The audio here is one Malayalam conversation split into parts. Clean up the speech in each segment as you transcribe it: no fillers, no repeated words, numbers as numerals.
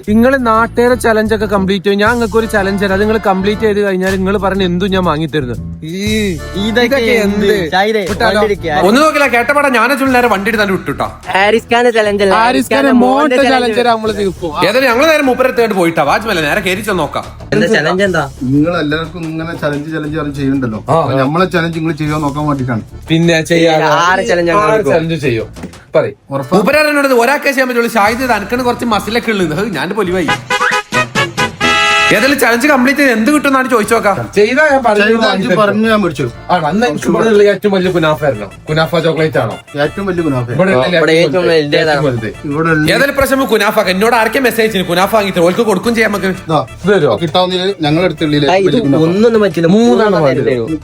നിങ്ങള് നാട്ടുകാരെ ചലഞ്ച് ഒക്കെ കംപ്ലീറ്റ് ചെയ്യും. ഞാൻ നിങ്ങൾക്ക് ഒരു ചലഞ്ച് തരാം. അത് നിങ്ങൾ കംപ്ലീറ്റ് ചെയ്ത് കഴിഞ്ഞാൽ നിങ്ങൾ പറഞ്ഞ എന്തും ഞാൻ വാങ്ങിത്തരുന്നു. ഒന്ന് നോക്കില്ല കേട്ടപ്പാടാ ഞാൻ നേരെ വണ്ടി എടുത്താൽ വിട്ടുട്ടോ. ഏതായാലും ഞങ്ങള് നേരെ മൂപ്പരത്തേട്ട് പോയിട്ടാ വാജ്മല്ല നേരെ കയറിച്ചോ നോക്കാം. നിങ്ങൾ എല്ലാവർക്കും ഇങ്ങനെ ചലഞ്ച് ചെയ്യുന്നുണ്ടല്ലോ, നമ്മളെ ചലഞ്ച് നിങ്ങൾ ചെയ്യാൻ നോക്കാൻ വേണ്ടിട്ടാണ്. പിന്നെ ചലഞ്ച് ചെയ്യോ മൂപ്പരോട് ഒരാൾക്കേ ചെയ്യാൻ പറ്റുള്ളൂ. ഷാഹിദ് അനക്കണ് കുറച്ച് മസിലൊക്കെ ഉള്ളത് ഞാൻ പൊലിവായി. ഏതായാലും ചലഞ്ച് കംപ്ലീറ്റ് ചെയ്ത് എന്ത് കിട്ടുമെന്നാണ് ചോദിച്ചു നോക്കാം. പറഞ്ഞു ഞാൻ മേടിച്ചു. ഏറ്റവും വലിയ കുനാഫായിരുന്നോ? കുനാഫ ചോക്ലേറ്റ് ആണോ ഏറ്റവും വലിയ കുനാഫ? ഏതായാലും പ്രശ്നം കുനാഫ. എന്നോട് ആർക്കെ മെസ്സേജ് ചെയ്തു കുനാഫ വാങ്ങിട്ട് ഓൾക്ക് കൊടുക്കും ചെയ്യാം. നമുക്ക് കിട്ടാവുന്ന ഞങ്ങൾ എടുത്തുള്ളിൽ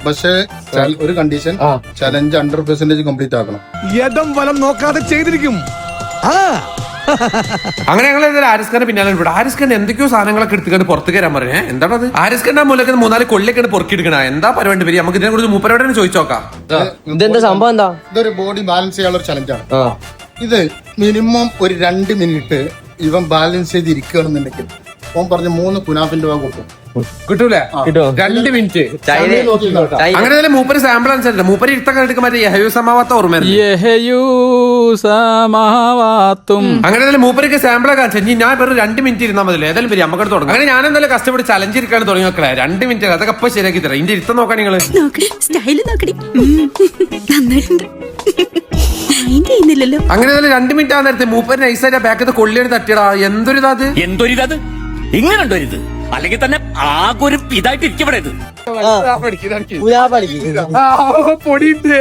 പക്ഷെ ഒരു കണ്ടീഷൻ, ചലഞ്ച് 100% കംപ്ലീറ്റ് ആക്കണം. യഥം വലം നോക്കാതെ ചെയ്തിരിക്കും. അങ്ങനെ ഞങ്ങൾ ആരിസ് ഖാന്റെ പിന്നാലെ ഇവിടെ ആരിസ് ഖാൻ എന്തൊക്കെയോ സാധനങ്ങളൊക്കെ എടുത്തുകൊണ്ട് പുറത്ത് കയറാൻ പറഞ്ഞേ. എന്താണ് അത്? ആരിസ് ഖാന്റെ മൂലക്ക് 3-4 കൊള്ളിയൊക്കെ പൊറുക്കിയെടുക്കണ. എന്താ പരിപാടി വരിക? നമുക്ക് ഇതിനെ കുറിച്ച് മൂപ്പരോടെ ചോദിച്ചു നോക്കാം. ഇതെന്താ സംഭവം? എന്താ? ഇതൊരു ബോഡി ബാലൻസ് ചെയ്യാനുള്ള ഒരു ചലഞ്ചാണ്. ഇത് മിനിമം ഒരു 2 മിനിറ്റ് ഇവൻ ബാലൻസ് ചെയ്ത് ഇരിക്കുകയാണെന്നുണ്ടെങ്കിൽ ഓൻ പറഞ്ഞ 3 കുനാഫിന്റെ ഭാഗം കൊടുക്കും. കിട്ടൂല? 2 മിനിറ്റ്. അങ്ങനെ മൂപ്പര് സാമ്പിൾ അനുസരിച്ച് മൂപ്പര് ഇരുത്തൊക്കെ എടുക്കാൻ മറ്റേ യഹയൂസമാവാത്ത ഓർമ്മ. അങ്ങനെ മൂപ്പർക്ക് സാമ്പിളൊക്കെ അനുസരിച്ച് ഞാൻ വെറും 2 മിനിറ്റ് ഇരുന്നാൽ മതി. ഏതായാലും വരും നമുക്ക് തുടങ്ങും. അങ്ങനെ ഞാൻ എന്തായാലും കഷ്ടപ്പെട്ട് ചലഞ്ച് ഇരിക്കാൻ തുടങ്ങി നോക്കണേ. 2 മിനിറ്റ് അതൊക്കെ ഇപ്പൊ ശരിയാക്കി തരാം. ഇതിന്റെ ഇരുത്തം നോക്കാം നിങ്ങള്. അങ്ങനെ 2 മിനിറ്റ് ആ നേരത്തെ മൂപ്പര് നൈസായിട്ട് ബാക്കത്ത് കൊള്ളിയെടുത്ത് തട്ടിയടാ. എന്തൊരിതാത് ഇങ്ങനെ ഇത് അല്ലെങ്കിൽ തന്നെ ആകെ ഒരു ഇതായിട്ട് ഇരിക്കപ്പെടെ ഇത്. പൊടിയിട്ട്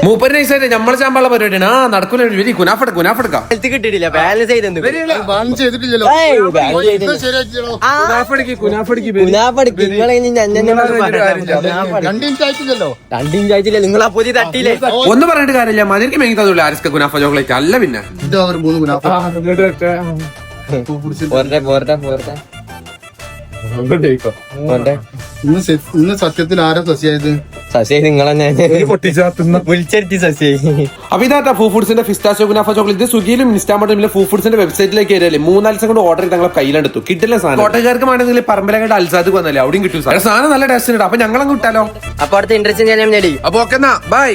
മൂപ്പര് നൈസായിട്ട് നമ്മളെ ചാമ്പാള പരിപാടിയാണ്. നടക്കൂല. കുനാഫെടുക്കാം. കിട്ടിയിട്ടില്ല, ബാലൻസ് ചെയ്തിട്ടില്ലല്ലോ. നിങ്ങൾ ആ പൊതി തട്ടിയില്ലേ? ഒന്നും പറഞ്ഞിട്ട് കാര്യമില്ല. മതിരിക്ക് മേങ്ങിത്തതുള്ളൂ ആരിസ്ക കുനാഫ ചോക്ലേറ്റ് അല്ല. പിന്നെ 3 കുനാഫ ഇന്ന് സത്യത്തിൽ ആരാ സസ്യായത്? അപ്പൊ ഇതാ ഫൂ ഫുഡ്സിന്റെ പിസ്താച്ചിയോ കുനാഫ ചോക്ലേറ്റ്. സ്വിഗ്ഗിയിലും ഇൻസ്റ്റാമാർട്ടിലും ഫൂ ഫുഡ്സിന്റെ വെബ്സൈറ്റിലേക്ക് കയറിയാലേ 3-4 ദിവസം കൊണ്ട് ഓർഡർ ചെയ്ത് ഞങ്ങളെ കയ്യിലെടുത്തു. കിട്ടില്ല സാധനം. കോട്ടയക്കാർക്ക് വേണമെങ്കിൽ പറമ്പലങ്ങാട് അൽസാദ് വന്നല്ലേ അവിടെയും കിട്ടും സാധനം. നല്ല ടേസ്റ്റ് ഉണ്ട്. അപ്പൊ ഞങ്ങളങ്ങ് കിട്ടാലോ. അപ്പൊ അടുത്ത ഇൻട്രസ്റ്റ് ഞാൻ നേടി. അപ്പൊ ഓക്കെ എന്നാ ബൈ.